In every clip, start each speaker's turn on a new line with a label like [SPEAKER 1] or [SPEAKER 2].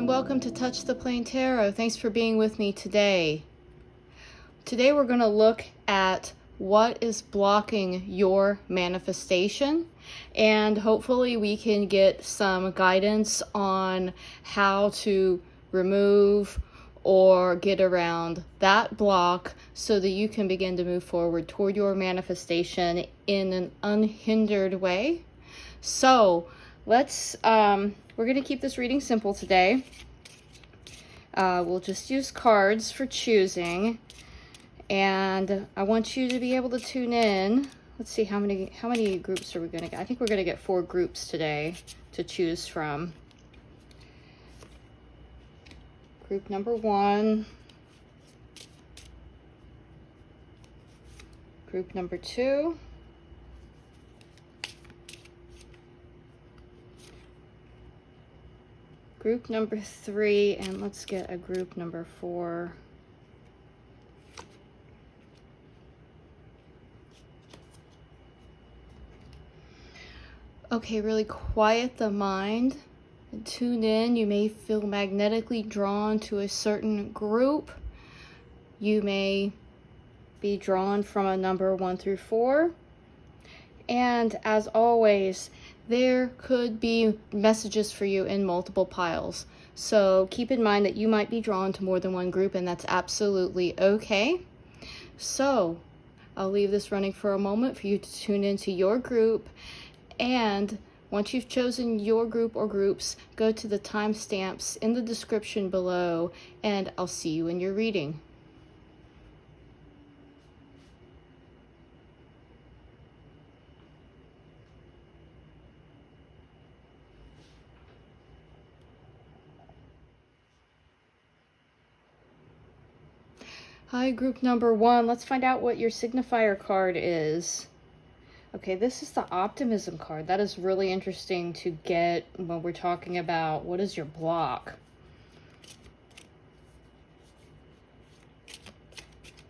[SPEAKER 1] and welcome to Touch the Plane Tarot. Thanks for being with me today. Today we're going to look at what is blocking your manifestation, and hopefully we can get some guidance on how to remove or get around that block so that you can begin to move forward toward your manifestation in an unhindered way. So we're going to keep this reading simple today. We'll just use cards for choosing, and I want you to be able to tune in. Let's see, how many groups are we going to get? I think we're going to get 4 groups today to choose from. Group number 1. Group number 2. Group number 3, and let's get a group number 4. Okay, really quiet the mind and tune in. You may feel magnetically drawn to a certain group. You may be drawn from a number 1 through 4. And as always, there could be messages for you in multiple piles. So keep in mind that you might be drawn to more than one group, and that's absolutely okay. So I'll leave this running for a moment for you to tune into your group. And once you've chosen your group or groups, go to the timestamps in the description below, and I'll see you in your reading. Hi, group number 1. Let's find out what your signifier card is. Okay, this is the optimism card. That is really interesting to get when we're talking about what is your block.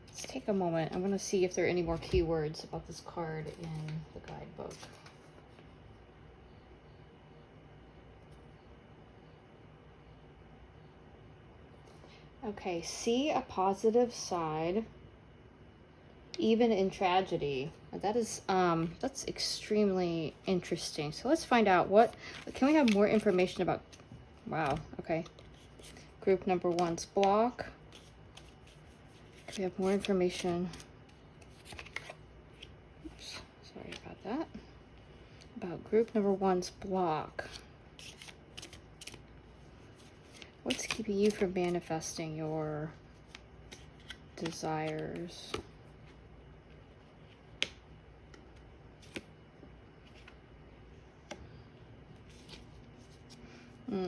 [SPEAKER 1] Let's take a moment. I'm going to see if there are any more keywords about this card in the guidebook. Okay, see a positive side, even in tragedy. That is, that's extremely interesting. So let's find out can we have more information about, wow, okay. Group number 1's block. Can we have more information? Oops, sorry about that. About group number 1's block. What's keeping you from manifesting your desires?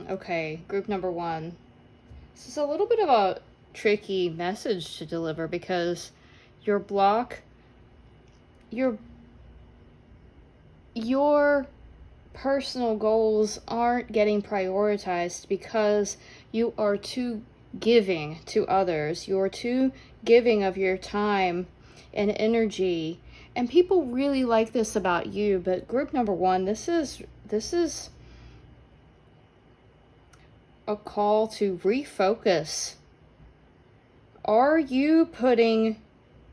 [SPEAKER 1] Okay, group number 1. This is a little bit of a tricky message to deliver because your block, your personal goals aren't getting prioritized because you are too giving to others. You're too giving of your time and energy. And people really like this about you, but group number 1, this is a call to refocus. Are you putting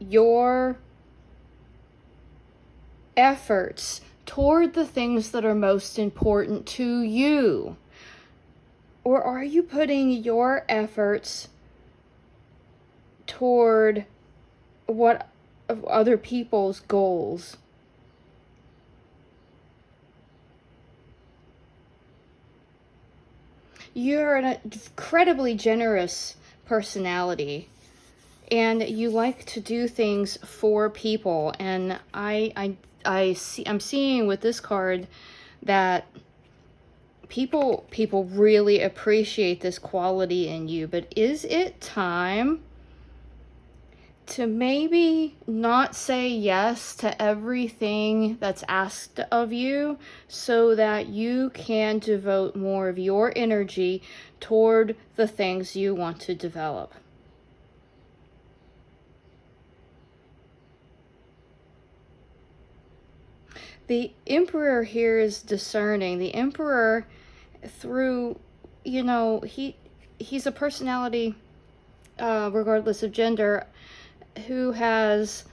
[SPEAKER 1] your efforts toward the things that are most important to you? Or are you putting your efforts toward what of other people's goals? You're an incredibly generous personality, and you like to do things for people. And I'm seeing with this card that people really appreciate this quality in you. But is it time to maybe not say yes to everything that's asked of you so that you can devote more of your energy toward the things you want to develop? The Emperor here is discerning. The Emperor, through, I'm he's a personality, regardless of gender, who has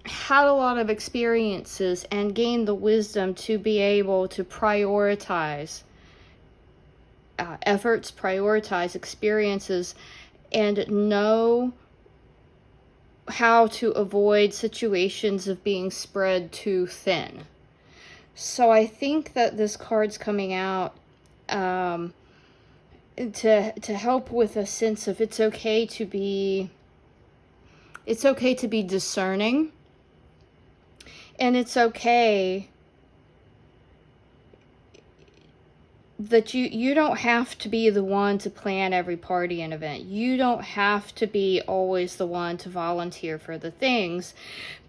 [SPEAKER 1] had a lot of experiences and gained the wisdom to be able to prioritize efforts, prioritize experiences, and know how to avoid situations of being spread too thin. So I think that this card's coming out to help with a sense of it's okay to be discerning, and it's okay that you don't have to be the one to plan every party and event. You don't have to be always the one to volunteer for the things,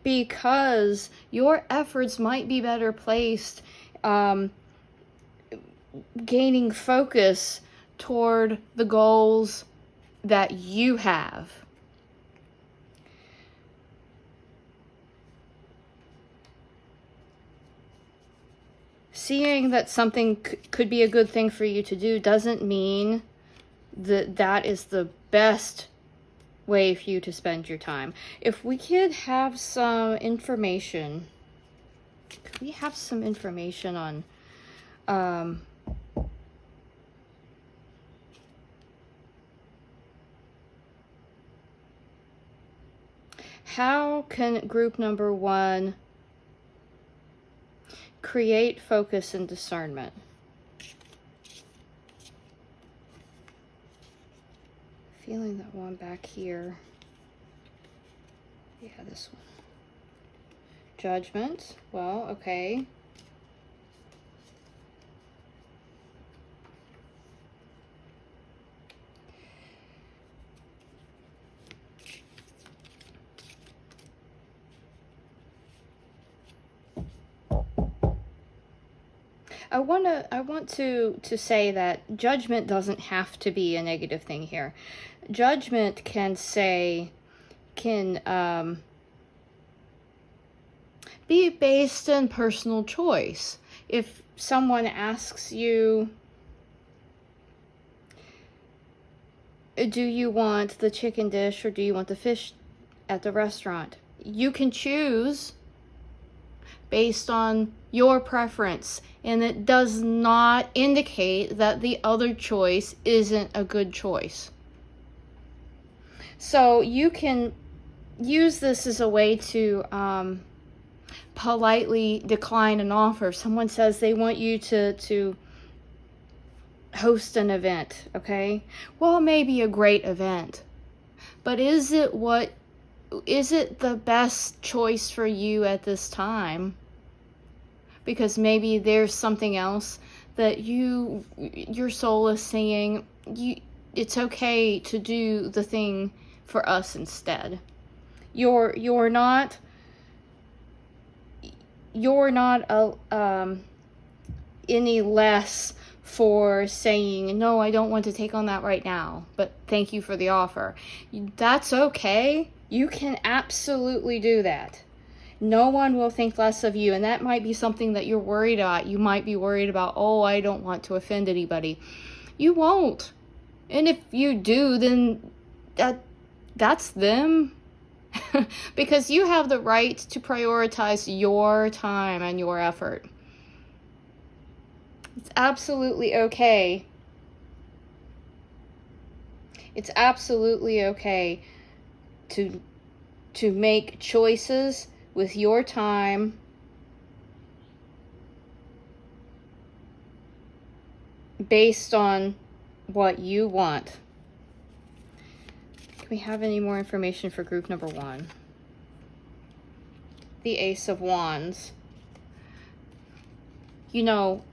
[SPEAKER 1] because your efforts might be better placed gaining focus toward the goals that you have. Seeing that something could be a good thing for you to do doesn't mean that that is the best way for you to spend your time. If we could have some information, on how can group number 1 create focus and discernment? Feeling that one back here. Yeah, this one. Judgment. Well, okay. I want to say that judgment doesn't have to be a negative thing here. Judgment can be based on personal choice. If someone asks you, do you want the chicken dish or do you want the fish at the restaurant? You can choose based on your preference, and it does not indicate that the other choice isn't a good choice. So you can use this as a way to politely decline an offer. If someone says they want you to host an event, okay? Well, it may be a great event, but is it the best choice for you at this time? Because maybe there's something else that your soul is saying, it's okay to do the thing for us instead. You're not any less for saying, no, I don't want to take on that right now, but thank you for the offer. That's okay. You can absolutely do that. No one will think less of you, and that might be something that you're worried about. You might be worried about, oh, I don't want to offend anybody. You won't. And if you do, then that's them. Because you have the right to prioritize your time and your effort. It's absolutely okay. It's absolutely okay to make choices with your time based on what you want. Can we have any more information for group number 1? The Ace of Wands. You know,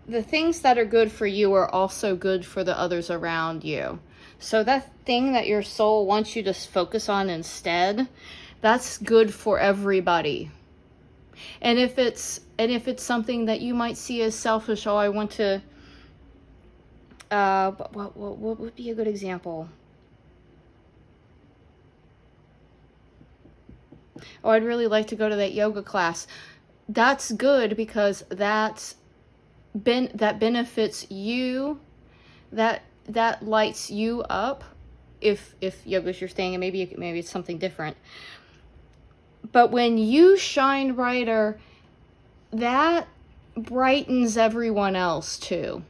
[SPEAKER 1] the things that are good for you are also good for the others around you. So that thing that your soul wants you to focus on instead, that's good for everybody. And if it's something that you might see as selfish, oh, I want to, what would be a good example? Oh, I'd really like to go to that yoga class. That's good because that benefits you. That that lights you up. If yoga's your thing, and maybe it's something different. But when you shine brighter, that brightens everyone else too.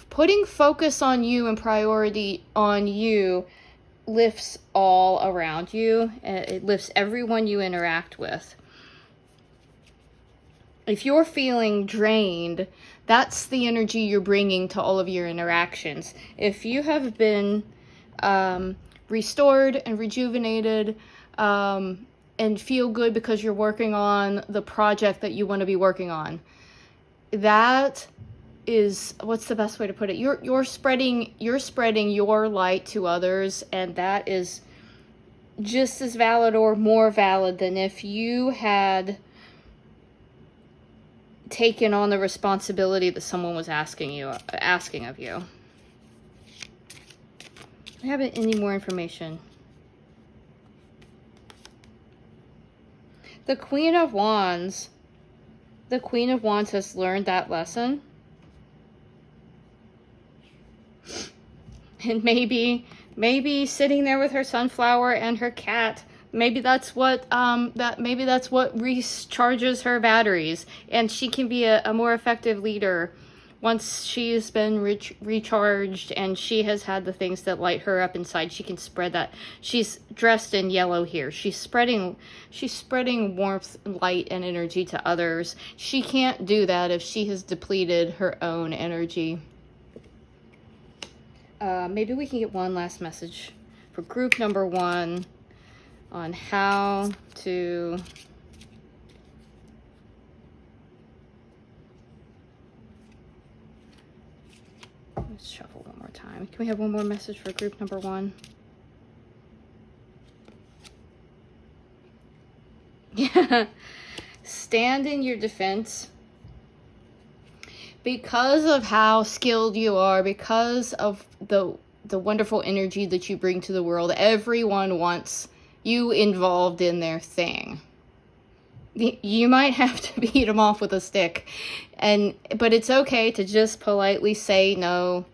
[SPEAKER 1] Putting focus on you and priority on you lifts all around you. It lifts everyone you interact with. If you're feeling drained, that's the energy you're bringing to all of your interactions. If you have been restored and rejuvenated and feel good because you're working on the project that you want to be working on, that is, what's the best way to put it? You're spreading your light to others, and that is just as valid or more valid than if you had taken on the responsibility that someone was asking of you. I haven't any more information. The Queen of Wands has learned that lesson. And maybe sitting there with her sunflower and her cat, maybe that's what recharges her batteries, and she can be a more effective leader once she's been recharged and she has had the things that light her up inside. She can spread that. She's dressed in yellow here. She's spreading warmth, light, and energy to others. She can't do that if she has depleted her own energy. Maybe we can get one last message for group number 1 on how to let's shuffle one more time. Can we have one more message for group number 1? Yeah. Stand in your defense. Because of how skilled you are, because of the wonderful energy that you bring to the world, everyone wants you involved in their thing. You might have to beat them off with a stick, but it's okay to just politely say no.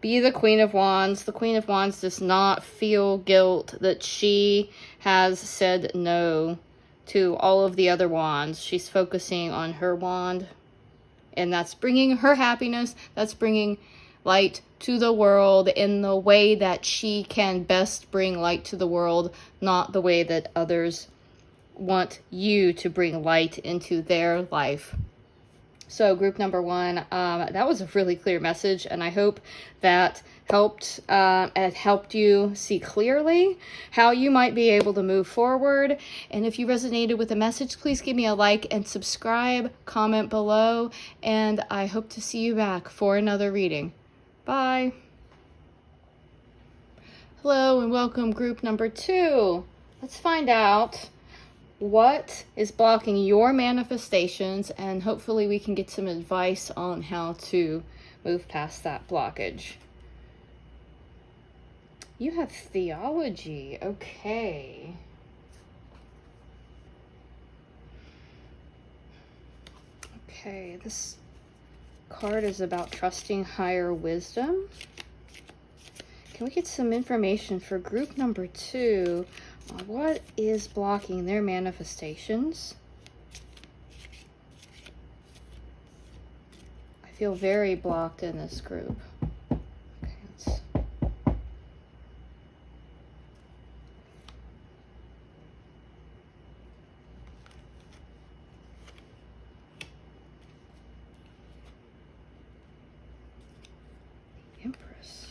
[SPEAKER 1] Be the Queen of Wands. The Queen of Wands does not feel guilt that she has said no to all of the other wands. She's focusing on her wand. And that's bringing her happiness. That's bringing light to the world in the way that she can best bring light to the world, not the way that others want you to bring light into their life. So group number 1, that was a really clear message, and I hope that helped you see clearly how you might be able to move forward. And if you resonated with the message, please give me a like and subscribe, comment below, and I hope to see you back for another reading. Bye. Hello and welcome, group number 2. Let's find out what is blocking your manifestations, and hopefully we can get some advice on how to move past that blockage. You have theology. Okay. Okay, this card is about trusting higher wisdom. Can we get some information for group number 2? What is blocking their manifestations? I feel very blocked in this group. Okay, let's... Empress.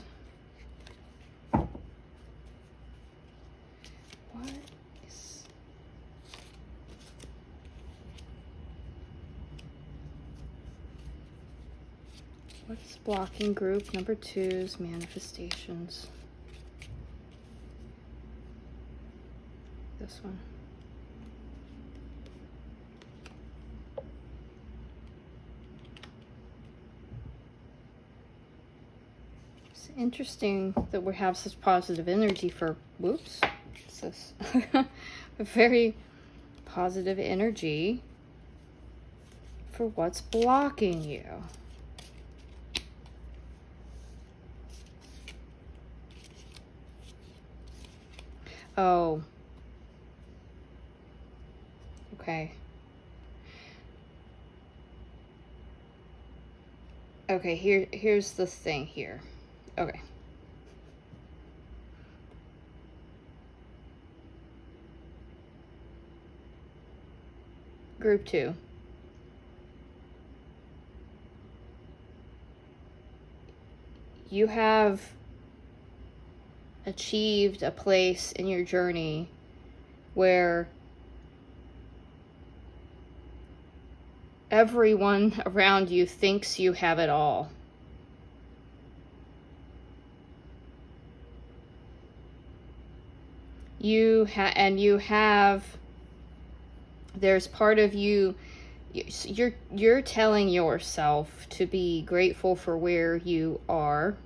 [SPEAKER 1] What's blocking group number 2's manifestations? This one. It's interesting that we have such positive energy for, whoops, what's this? A very positive energy for what's blocking you. Oh. Okay. Okay, here's the thing here. Okay. Group 2. You have achieved a place in your journey where everyone around you thinks you have it all. There's part of you, you're telling yourself to be grateful for where you are,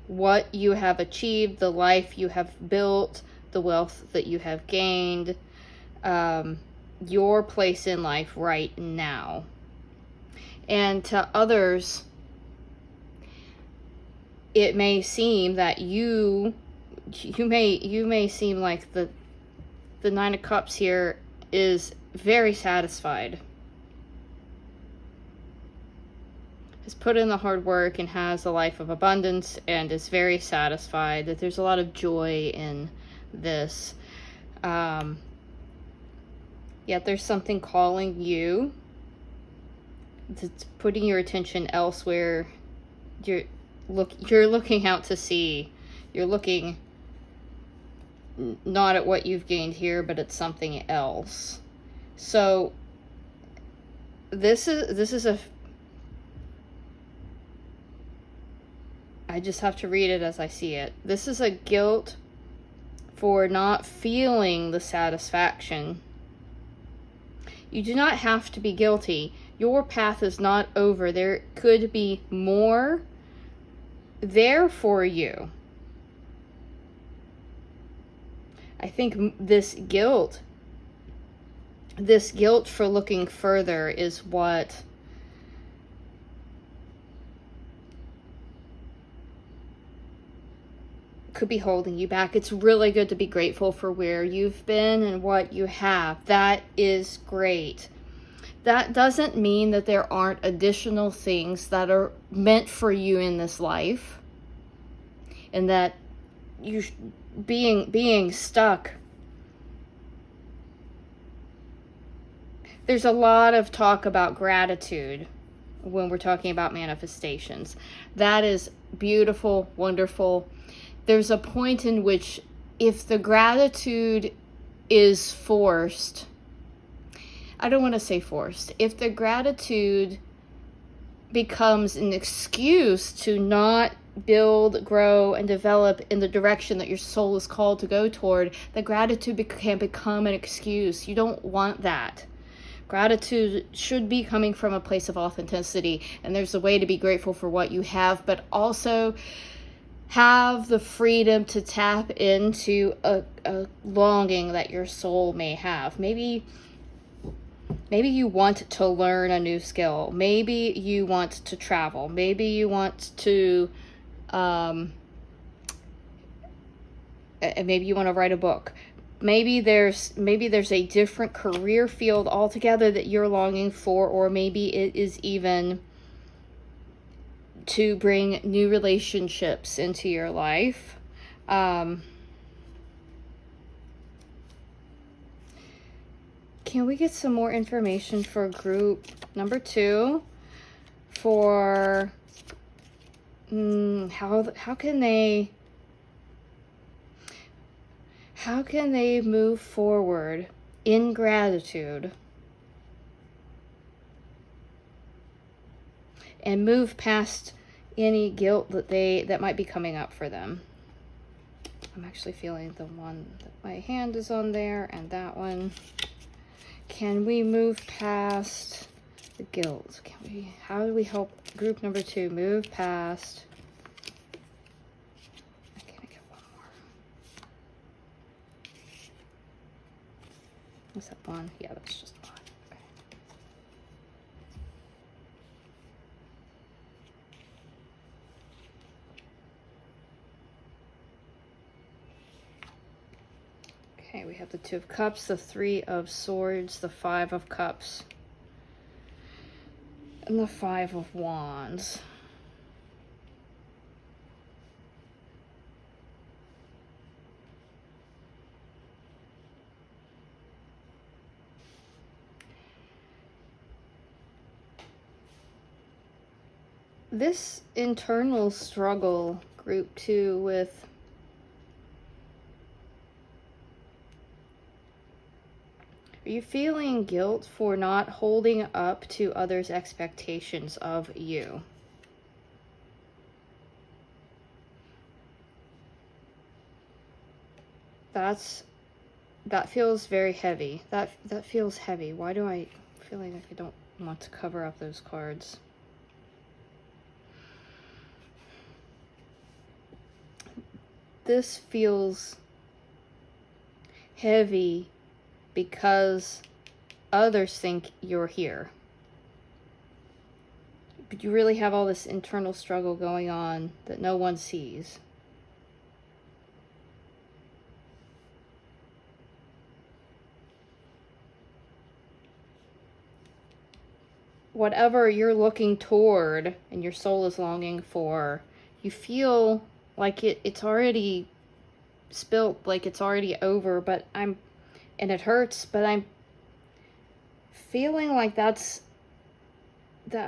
[SPEAKER 1] what you have achieved, the life you have built, the wealth that you have gained, your place in life right now. And to others, it may seem that you may seem like the Nine of Cups here is very satisfied, has put in the hard work and has a life of abundance and is very satisfied, that there's a lot of joy in this. Yet there's something calling you, that's putting your attention elsewhere. You're looking out to sea. You're looking not at what you've gained here, but at something else. So this is a, I just have to read it as I see it. This is a guilt for not feeling the satisfaction. You do not have to be guilty. Your path is not over. There could be more there for you. I think this guilt for looking further is what could be holding you back. It's really good to be grateful for where you've been and what you have. That is great. That doesn't mean that there aren't additional things that are meant for you in this life, and that you being stuck. There's a lot of talk about gratitude when we're talking about manifestations. That is beautiful, wonderful. There's a point in which if the gratitude is forced, I don't want to say forced, if the gratitude becomes an excuse to not build, grow, and develop in the direction that your soul is called to go toward, the gratitude can become an excuse. You don't want that. Gratitude should be coming from a place of authenticity, and there's a way to be grateful for what you have, but also have the freedom to tap into a longing that your soul may have. Maybe you want to learn a new skill. Maybe you want to travel. Maybe you want to, maybe you want to write a book. Maybe there's a different career field altogether that you're longing for, or maybe it is even to bring new relationships into your life. Can we get some more information for group number 2 for how can they move forward in gratitude and move past any guilt that might be coming up for them? I'm actually feeling the one that my hand is on there, and that one. Can we move past the guilt? How do we help group number 2 move past? Can I get one more? What's that one? Yeah, that's just one. Okay. Okay, we have the Two of Cups, the Three of Swords, the Five of Cups, and the Five of Wands. This internal struggle, group 2, with are you feeling guilt for not holding up to others' expectations of you? That feels very heavy. That feels heavy. Why do I feel like I don't want to cover up those cards? This feels heavy because others think you're here. But you really have all this internal struggle going on that no one sees. Whatever you're looking toward and your soul is longing for, you feel like it's already spilt, like it's already over, and it hurts, but I'm feeling like that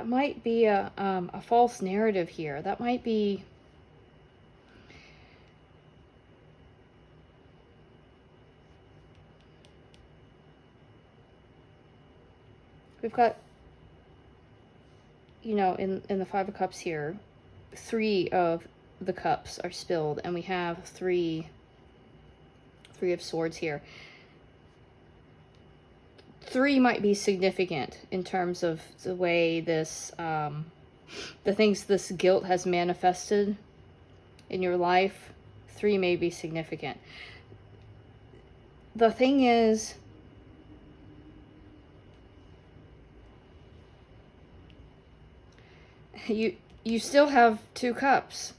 [SPEAKER 1] might be a false narrative here. That might be we've got, you know, in the Five of Cups here, 3 of the cups are spilled, and we have three of Swords here. 3 might be significant in terms of the way this, the things this guilt has manifested in your life. 3 may be significant. The thing is, you still have 2 cups.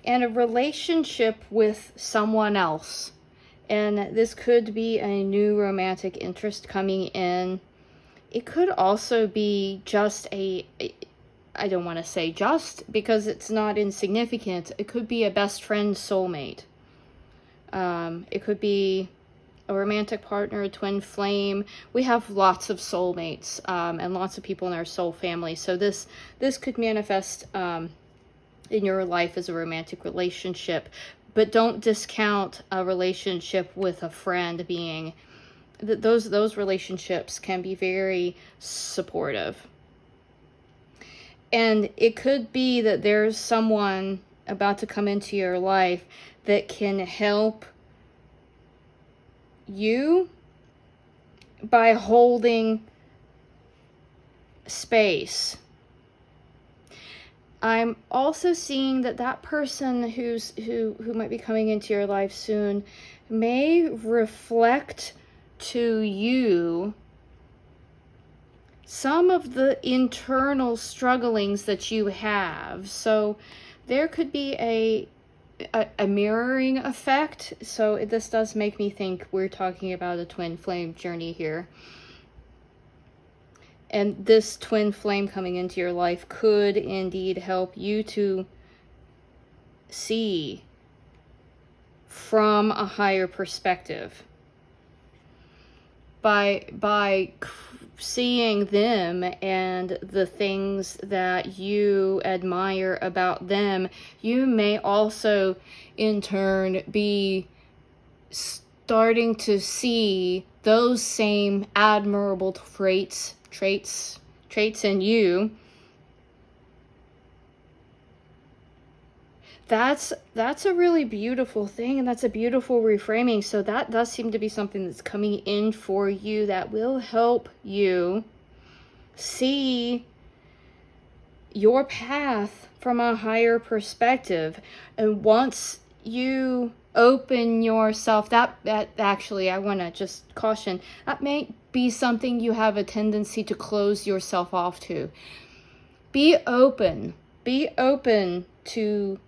[SPEAKER 1] And a relationship with someone else. And this could be a new romantic interest coming in. It could also be just I don't want to say just, because it's not insignificant. It could be a best friend soulmate. It could be a romantic partner, a twin flame. We have lots of soulmates and lots of people in our soul family. So this could manifest in your life as a romantic relationship. But don't discount a relationship with a friend being, those relationships can be very supportive. And it could be that there's someone about to come into your life that can help you by holding space. I'm also seeing that person who might be coming into your life soon may reflect to you some of the internal strugglings that you have. So there could be a mirroring effect. So this does make me think we're talking about a twin flame journey here. And this twin flame coming into your life could indeed help you to see from a higher perspective. By seeing them and the things that you admire about them, you may also in turn be starting to see those same admirable traits in you. That's a really beautiful thing, and that's a beautiful reframing. So that does seem to be something that's coming in for you that will help you see your path from a higher perspective. And once you open yourself, that actually, I want to just caution, that may be something you have a tendency to close yourself off to. Be open to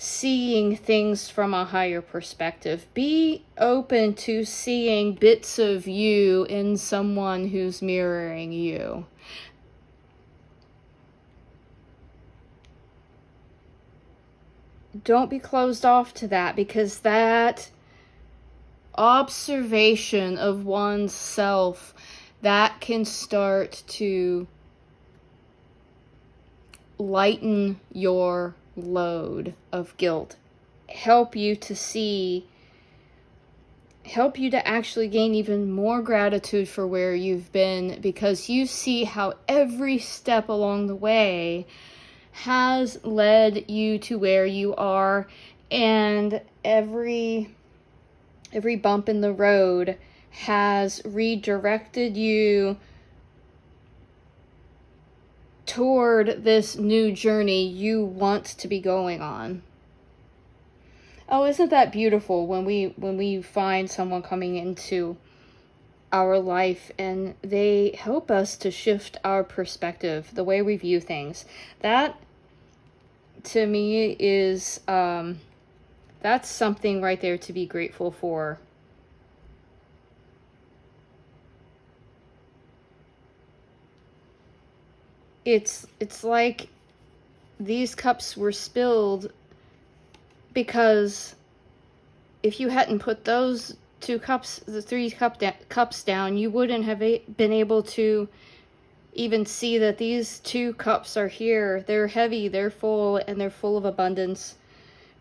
[SPEAKER 1] seeing things from a higher perspective. Be open to seeing bits of you in someone who's mirroring you. Don't be closed off to that, because that observation of one's self, that can start to lighten your load of guilt, help you to actually gain even more gratitude for where you've been, because you see how every step along the way has led you to where you are, and every bump in the road has redirected you toward this new journey you want to be going on. Oh, isn't that beautiful when we find someone coming into our life and they help us to shift our perspective, the way we view things. That, to me, is that's something right there to be grateful for. It's like these cups were spilled because if you hadn't put those the three cups down, you wouldn't have been able to even see that these 2 cups are here. They're heavy, they're full, and they're full of abundance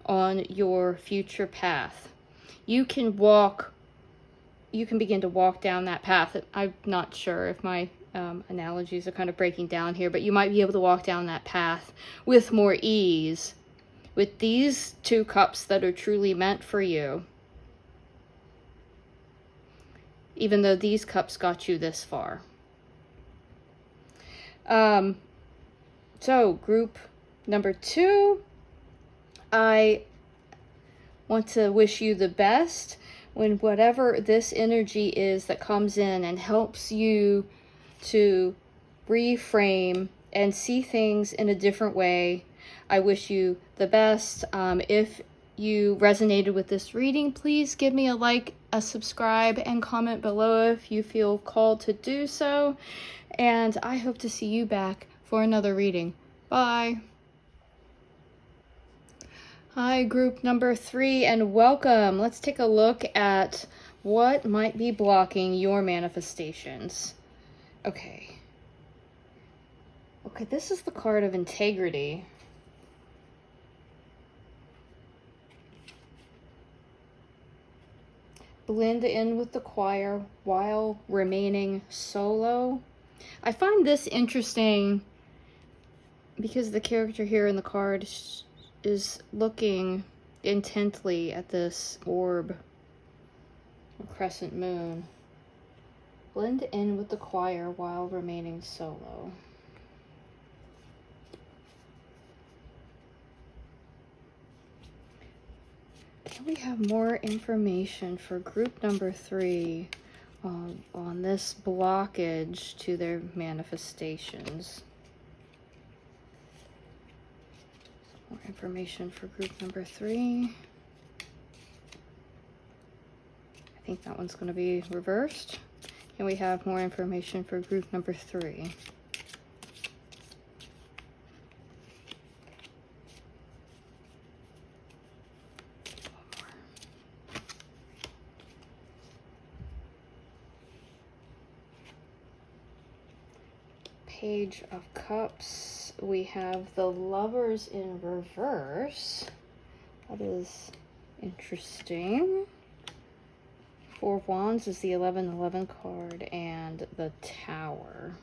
[SPEAKER 1] on your future path. You can begin to walk down that path. I'm not sure if my analogies are kind of breaking down here, but you might be able to walk down that path with more ease with these 2 cups that are truly meant for you, even though these cups got you this far. So group number 2, I want to wish you the best when whatever this energy is that comes in and helps you to reframe and see things in a different way. I wish you the best. If you resonated with this reading, please give me a like, a subscribe, and comment below if you feel called to do so. And I hope to see you back for another reading. Bye. Hi, group number 3, and welcome. Let's take a look at what might be blocking your manifestations. Okay, this is the card of integrity. Blend in with the choir while remaining solo. I find this interesting because the character here in the card is looking intently at this orb, or crescent moon. Blend in with the choir while remaining solo. Can we have more information for group number 3 on this blockage to their manifestations? More information for group number 3. I think that one's going to be reversed. Can we have more information for group number 3? Page of Cups. We have the Lovers in reverse. That is interesting. 4 of Wands is the 11-11 card, and the Tower.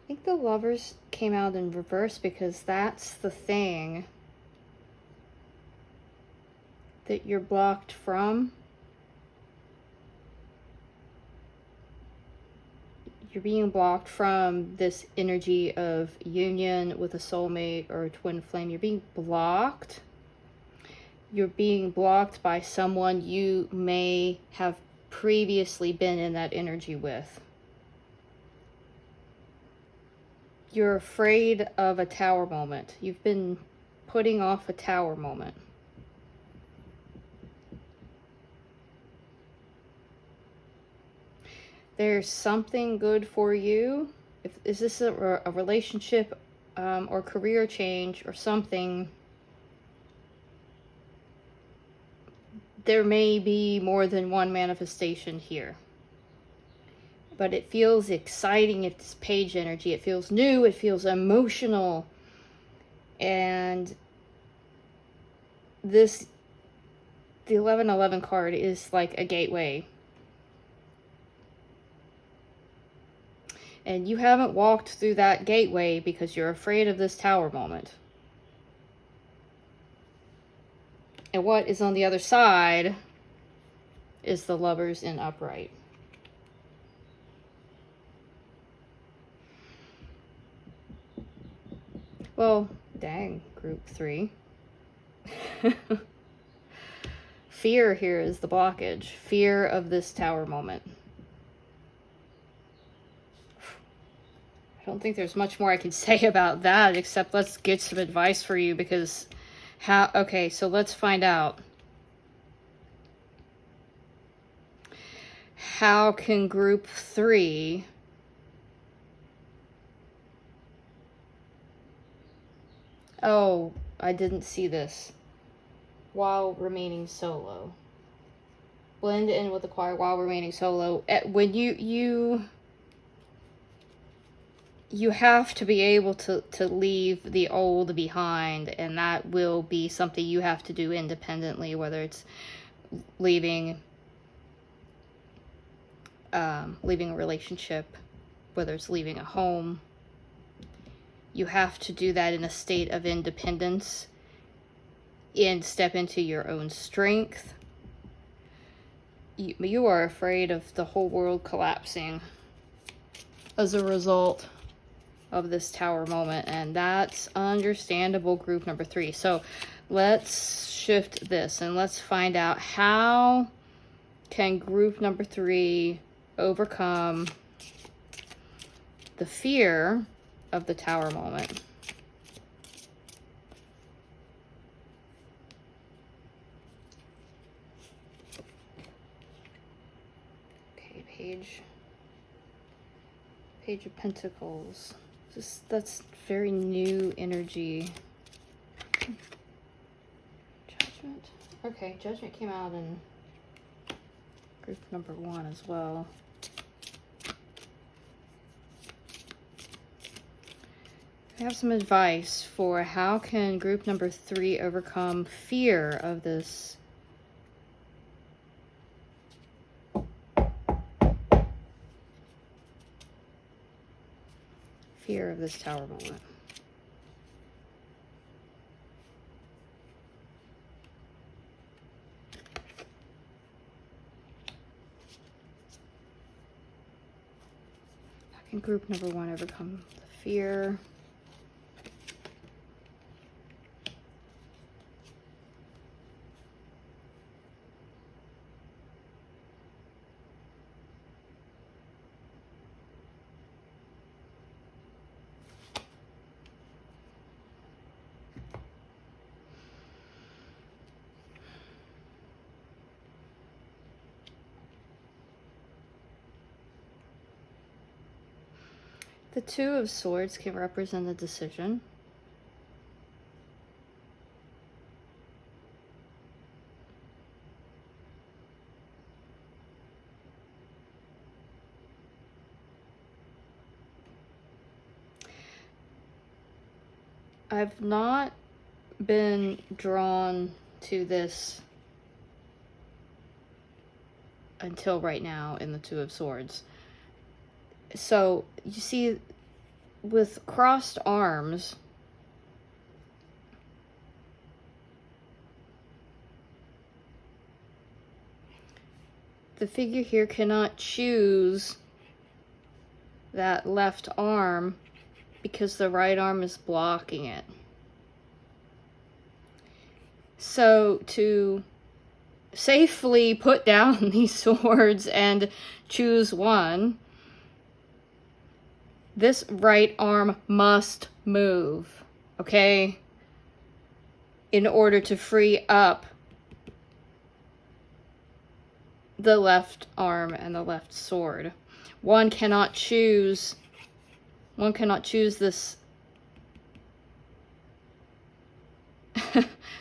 [SPEAKER 1] I think the Lovers came out in reverse because that's the thing that you're blocked from. You're being blocked from this energy of union with a soulmate or a twin flame. You're being blocked. You're being blocked by someone you may have previously been in that energy with. you're afraid of a tower moment. You've been putting off a tower moment. There's something good for you. Is this a relationship or career change or something? There may be more than one manifestation here. But it feels exciting. It's page energy. It feels new. It feels emotional. And the 1111 card is like a gateway. And you haven't walked through that gateway because you're afraid of this tower moment. And what is on the other side is the Lovers in upright. Well, dang, group 3. Fear here is the blockage. Fear of this tower moment. I don't think there's much more I can say about that, except let's get some advice for you, because okay, so let's find out. How can group 3 oh, I didn't see this. While remaining solo. Blend in with the choir while remaining solo. When you have to be able to leave the old behind, and that will be something you have to do independently, whether it's leaving a relationship, whether it's leaving a home. You have to do that in a state of independence and step into your own strength. You are afraid of the whole world collapsing as a result of this tower moment, and that's understandable, group number 3. So let's shift this and let's find out, how can group number 3 overcome the fear of the tower moment? Okay, Page of Pentacles. That's very new energy. Judgment. Okay, Judgment came out in group number 1 as well. I have some advice for how can group number 3 overcome fear of this tower moment. How can group number 1 overcome the fear? The 2 of Swords can represent a decision. I've not been drawn to this until right now in the 2 of Swords. So, you see, with crossed arms, the figure here cannot choose that left arm because the right arm is blocking it. So, to safely put down these swords and choose one, This right arm must move, okay? In order to free up the left arm and the left sword. One cannot choose this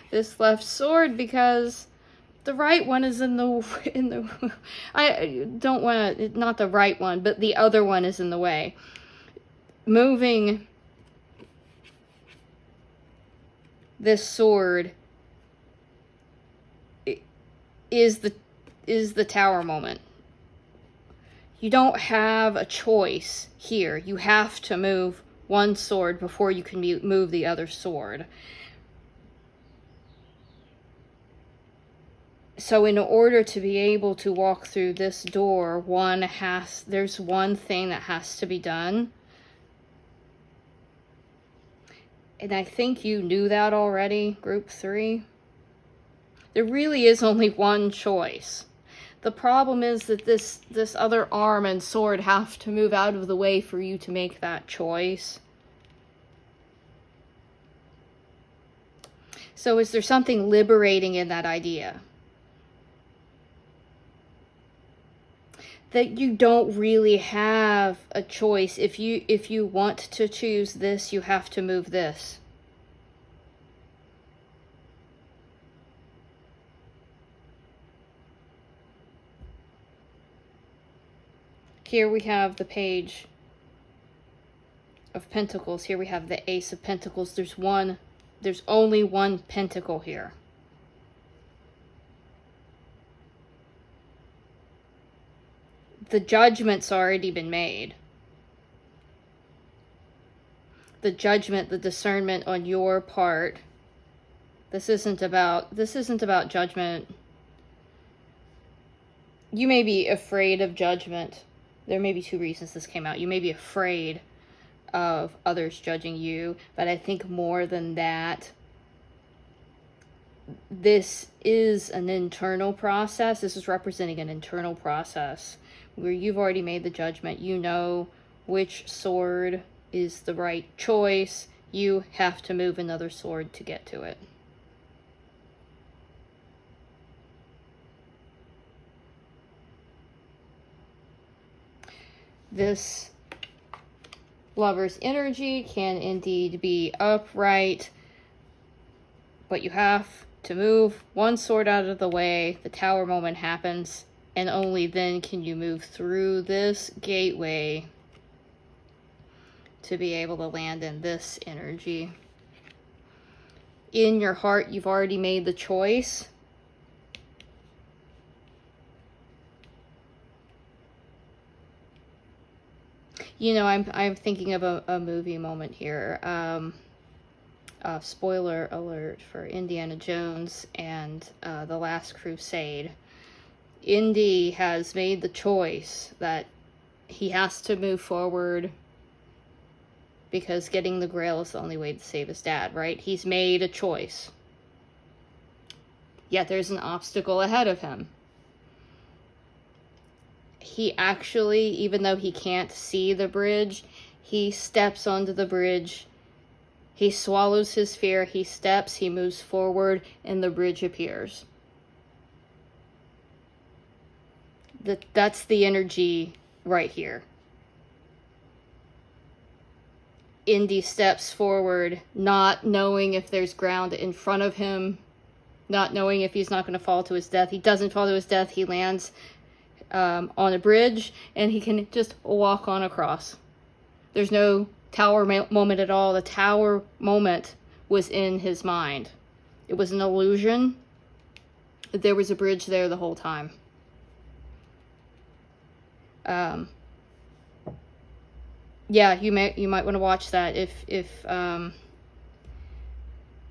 [SPEAKER 1] this left sword because the right one is in the I don't want to, not the right one, but the other one is in the way. Moving this sword is the tower moment. You don't have a choice here. You have to move one sword before you can move the other sword. So in order to be able to walk through this door, there's one thing that has to be done. And I think you knew that already, group 3. There really is only one choice. The problem is that this other arm and sword have to move out of the way for you to make that choice. So is there something liberating in that idea? That you don't really have a choice. If you want to choose this, you have to move this. Here we have the Page of Pentacles. Here we have the Ace of Pentacles. There's only one pentacle here. The judgment's already been made. The judgment, the discernment on your part. This isn't about judgment. You may be afraid of judgment. There may be 2 reasons this came out. You may be afraid of others judging you, but I think more than that, this is an internal process. This is representing an internal process where you've already made the judgment. You know which sword is the right choice. You have to move another sword to get to it. This Lover's energy can indeed be upright, but you have to move one sword out of the way. The tower moment happens, and only then can you move through this gateway to be able to land in this energy. In your heart, you've already made the choice. You know, I'm thinking of a movie moment here. Spoiler alert for Indiana Jones and The Last Crusade. Indy has made the choice that he has to move forward because getting the Grail is the only way to save his dad, right? He's made a choice. Yet there's an obstacle ahead of him. He actually, even though he can't see the bridge, he steps onto the bridge. He swallows his fear. He steps, he moves forward, and the bridge appears. That's the energy right here. Indy steps forward, not knowing if there's ground in front of him, not knowing if he's not going to fall to his death. He doesn't fall to his death. He lands on a bridge, and he can just walk on across. There's no tower moment at all. The tower moment was in his mind. It was an illusion. There was a bridge there the whole time. Yeah, you might want to watch that if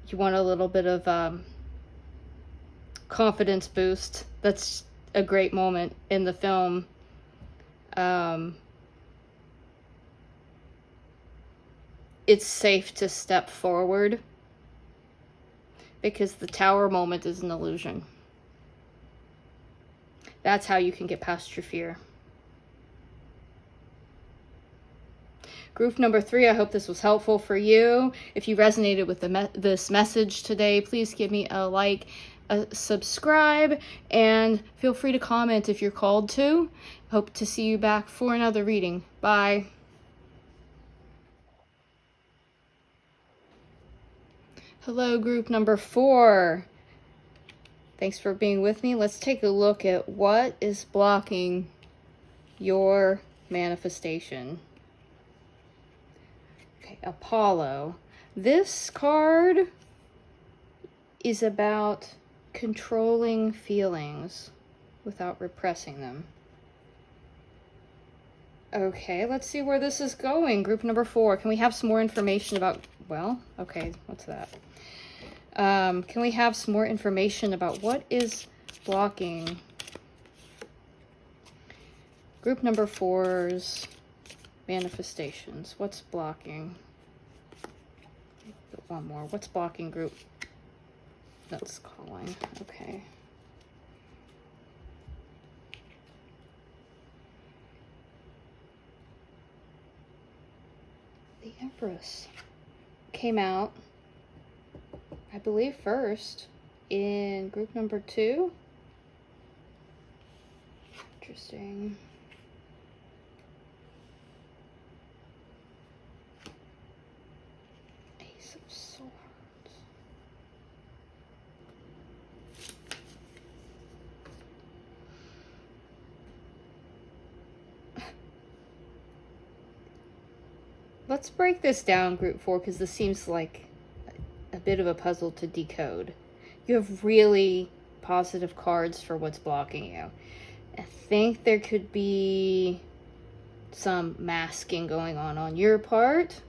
[SPEAKER 1] you want a little bit of confidence boost. That's a great moment in the film. It's safe to step forward because the tower moment is an illusion. That's how you can get past your fear. Group number 3, I hope this was helpful for you. If you resonated with this message today, please give me a like, a subscribe, and feel free to comment if you're called to. Hope to see you back for another reading. Bye. Hello, group number 4. Thanks for being with me. Let's take a look at what is blocking your manifestation. Okay, Apollo. This card is about controlling feelings without repressing them. Okay, let's see where this is going. Group number 4. Can we have some more information about, well, okay, what's that? Can we have some more information about what is blocking group number 4's manifestations? What's blocking? One more. What's blocking group? That's calling. Okay. The Empress came out, I believe, first in group number 2. Interesting. Ace of Swords. Let's break this down, group 4, because this seems like a bit of a puzzle to decode. You have really positive cards for what's blocking you. I think there could be some masking going on your part.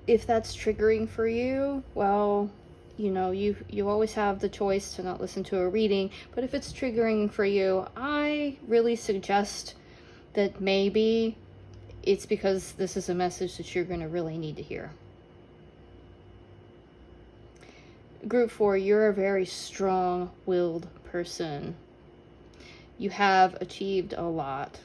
[SPEAKER 1] If that's triggering for you, well, you know, you always have the choice to not listen to a reading, but if it's triggering for you, I really suggest that maybe it's because this is a message that you're going to really need to hear. Group 4, you're a very strong-willed person. You have achieved a lot.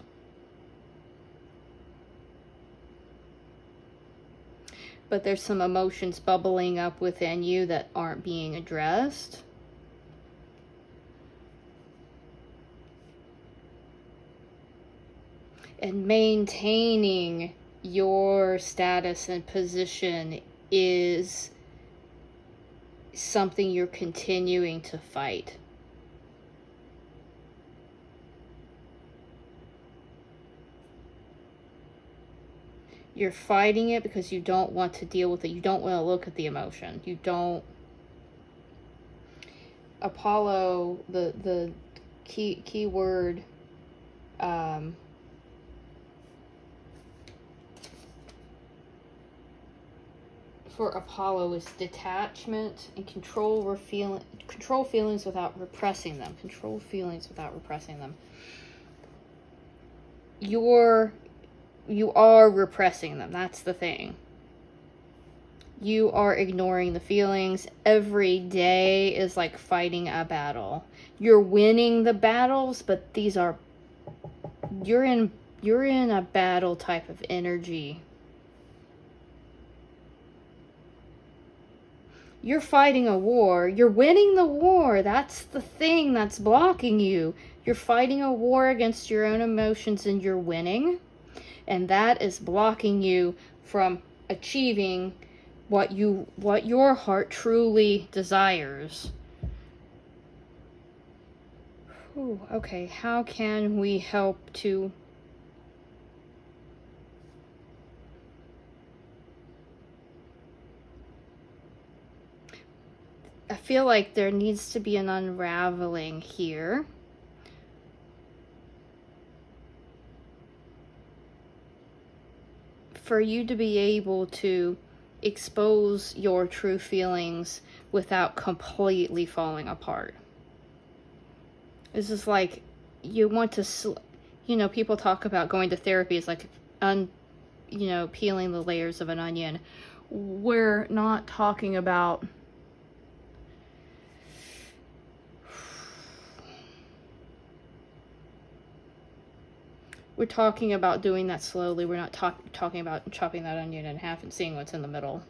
[SPEAKER 1] But there's some emotions bubbling up within you that aren't being addressed. And maintaining your status and position is something you're continuing to fight. You're fighting it because you don't want to deal with it. You don't want to look at the emotion. You don't. Apollo, the key word for Apollo is detachment and control feelings without repressing them. Control feelings without repressing them. You are repressing them. That's the thing. You are ignoring the feelings. Every day is like fighting a battle. You're winning the battles, but you're in a battle type of energy. You're fighting a war. You're winning the war. That's the thing that's blocking you. You're fighting a war against your own emotions and you're winning. And that is blocking you from achieving what your heart truly desires. Whew, okay, how can we help to I feel like there needs to be an unraveling here. For you to be able to expose your true feelings without completely falling apart. This is like, you want to, people talk about going to therapy is like, peeling the layers of an onion. We're not talking about we're talking about doing that slowly. We're not talking about chopping that onion in half and seeing what's in the middle.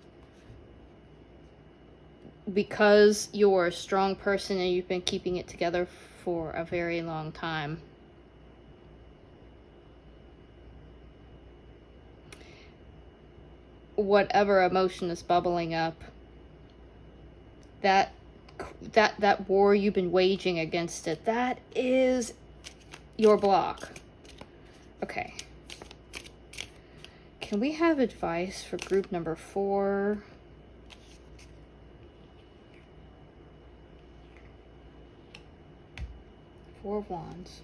[SPEAKER 1] Because you're a strong person and you've been keeping it together for a very long time. Whatever emotion is bubbling up, that war you've been waging against it, that is your block. Okay. Can we have advice for group number 4? Four of Wands.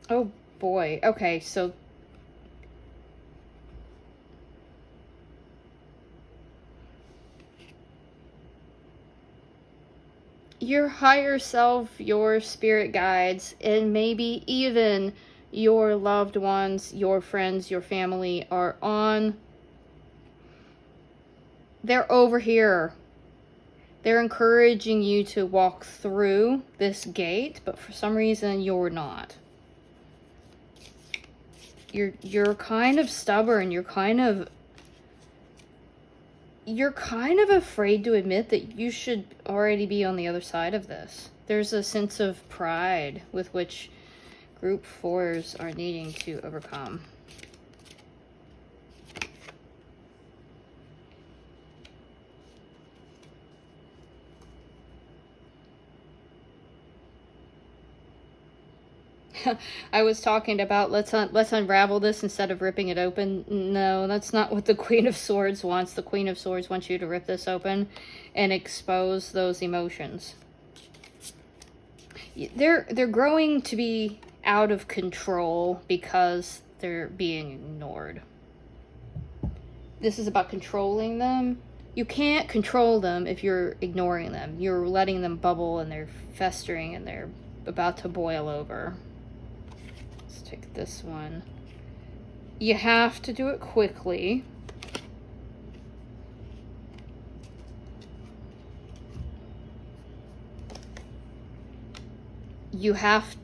[SPEAKER 1] Oh boy. Okay, so your higher self, your spirit guides, and maybe even your loved ones, your friends, your family are on. They're over here. They're encouraging you to walk through this gate, but for some reason you're not. You're kind of stubborn. You're kind of afraid to admit that you should already be on the other side of this. There's a sense of pride with which group 4s are needing to overcome. I was talking about let's unravel this instead of ripping it open. No, that's not what the Queen of Swords wants. The Queen of Swords wants you to rip this open and expose those emotions. They're growing to be out of control because they're being ignored. This is about controlling them. You can't control them if you're ignoring them. You're letting them bubble and they're festering and they're about to boil over. Take this one. You have to do it quickly. You have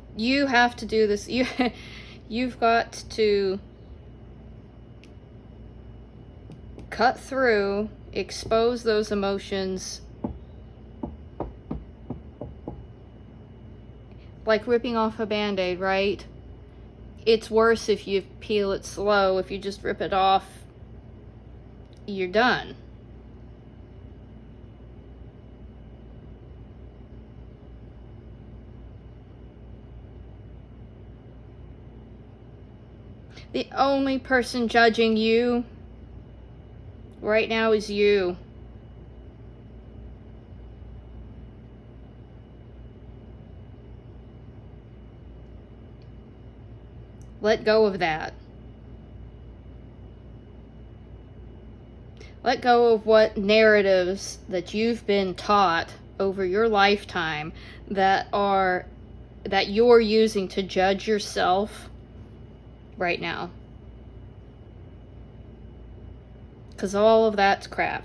[SPEAKER 1] to do this. You've got to cut through, expose those emotions. Like ripping off a band-aid, right? It's worse if you peel it slow. If you just rip it off, you're done. The only person judging you right now is you. Let go of that. Let go of what narratives that you've been taught over your lifetime that you're using to judge yourself right now. Because all of that's crap.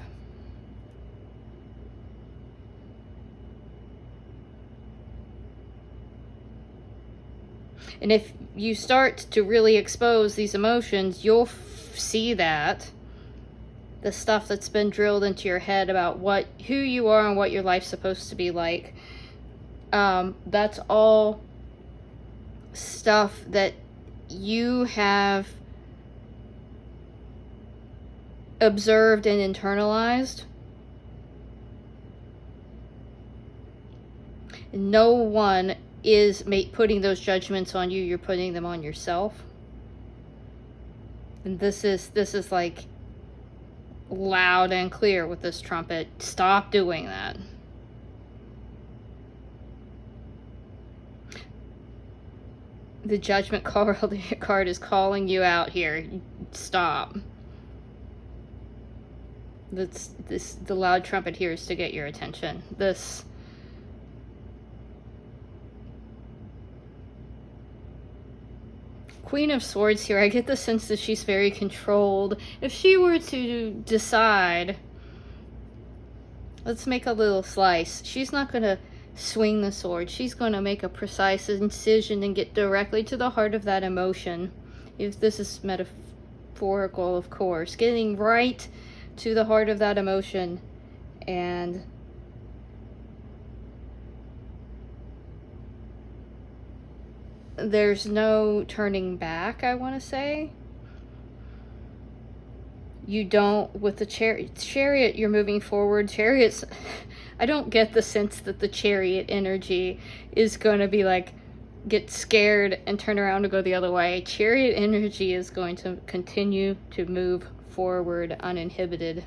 [SPEAKER 1] And if you start to really expose these emotions, you'll see that the stuff that's been drilled into your head about who you are and what your life's supposed to be like, that's all stuff that you have observed and internalized. No one is putting those judgments on you. You're putting them on yourself. And this is like loud and clear with this trumpet. Stop doing that. The Judgment card is calling you out here. Stop. The loud trumpet here is to get your attention. This Queen of Swords here, I get the sense that she's very controlled. If she were to decide Let's make a little slice. She's not going to swing the sword. She's going to make a precise incision and get directly to the heart of that emotion. If this is metaphorical, of course. Getting right to the heart of that emotion. And there's no turning back, I want to say. You don't, with the chariot, you're moving forward. Chariots, I don't get the sense that the chariot energy is going to be like, get scared and turn around to go the other way. Chariot energy is going to continue to move forward uninhibited.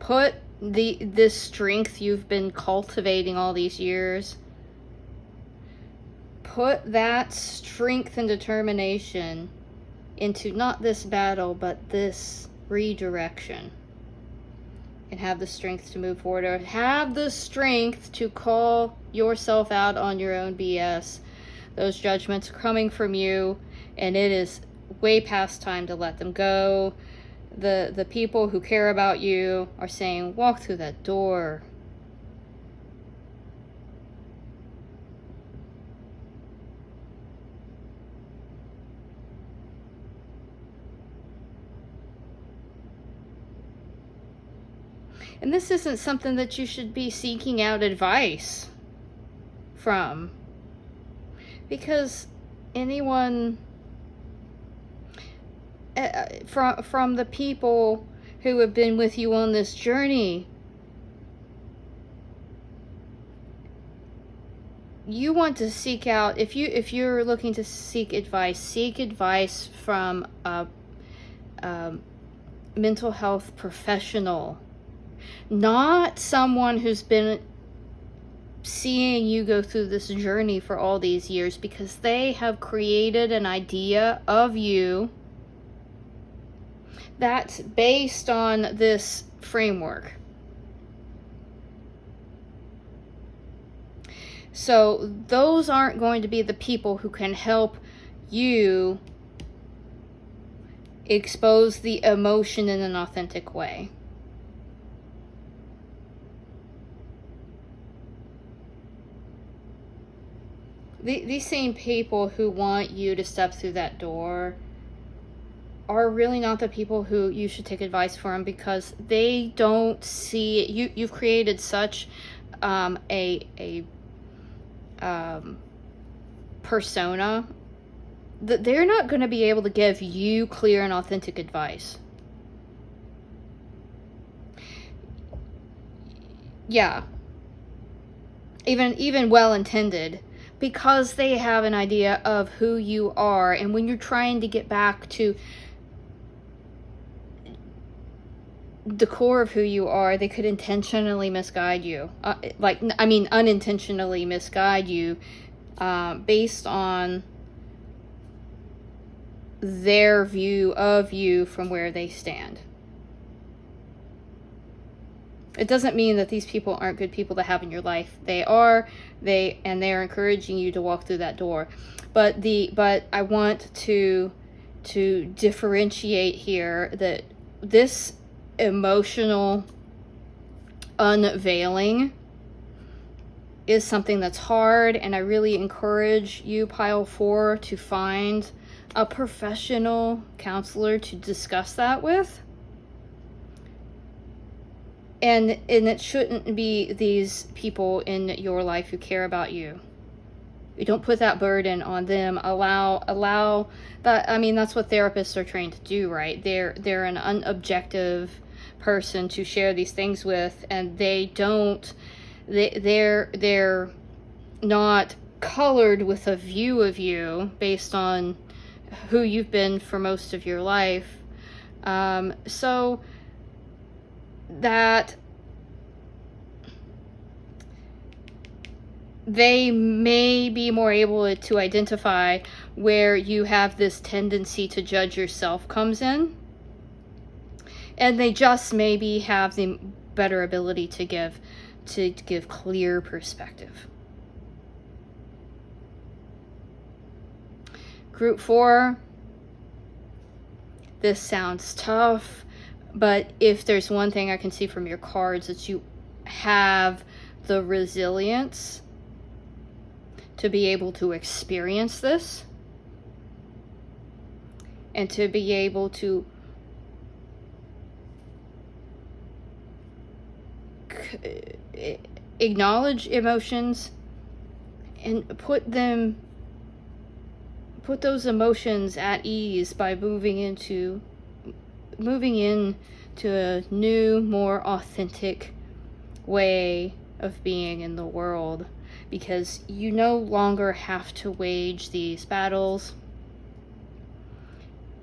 [SPEAKER 1] Put this strength you've been cultivating all these years, put that strength and determination into not this battle, but this redirection. And have the strength to move forward, or have the strength to call yourself out on your own BS. Those judgments are coming from you, and it is way past time to let them go. The people who care about you are saying, walk through that door. And this isn't something that you should be seeking out advice from. Because anyone, from the people who have been with you on this journey, you want to seek out, if you're looking to seek advice from a mental health professional. Not someone who's been seeing you go through this journey for all these years, because they have created an idea of you that's based on this framework. So those aren't going to be the people who can help you expose the emotion in an authentic way. These same people who want you to step through that door are really not the people who you should take advice from, because they don't see it. You've created such a persona that they're not going to be able to give you clear and authentic advice. Yeah, even well-intended, because they have an idea of who you are. And when you're trying to get back to the core of who you are, they could intentionally misguide you. Unintentionally misguide you based on their view of you from where they stand. It doesn't mean that these people aren't good people to have in your life. They are. They are encouraging you to walk through that door. But I want to differentiate here that this emotional unveiling is something that's hard, and I really encourage you, Pile 4, to find a professional counselor to discuss that with. And it shouldn't be these people in your life who care about you. You don't put that burden on them. Allow that. I mean, that's what therapists are trained to do, right? They're an unobjective person to share these things with, and they're not colored with a view of you based on who you've been for most of your life. So that they may be more able to identify where you have this tendency to judge yourself comes in, and they just maybe have the better ability to give clear perspective. Group 4, this sounds tough, But if there's one thing I can see from your cards, it's you have the resilience to be able to experience this and to be able to acknowledge emotions and put those emotions at ease by moving into a new, more authentic way of being in the world, because you no longer have to wage these battles.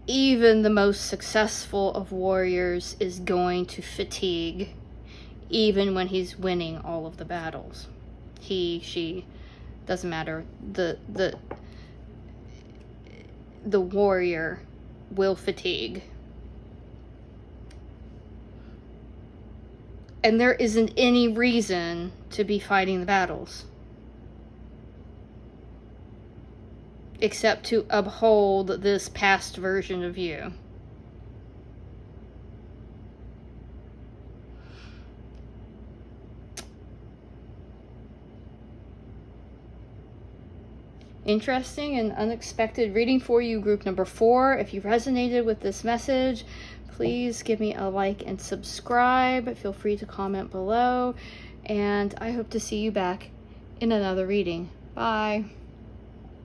[SPEAKER 1] Even the most successful of warriors is going to fatigue, even when he's winning all of the battles. He, she, doesn't matter. The warrior will fatigue. And there isn't any reason to be fighting the battles, except to uphold this past version of you. Interesting and unexpected reading for you, group number 4. If you resonated with this message, please give me a like and subscribe. Feel free to comment below. And I hope to see you back in another reading. Bye.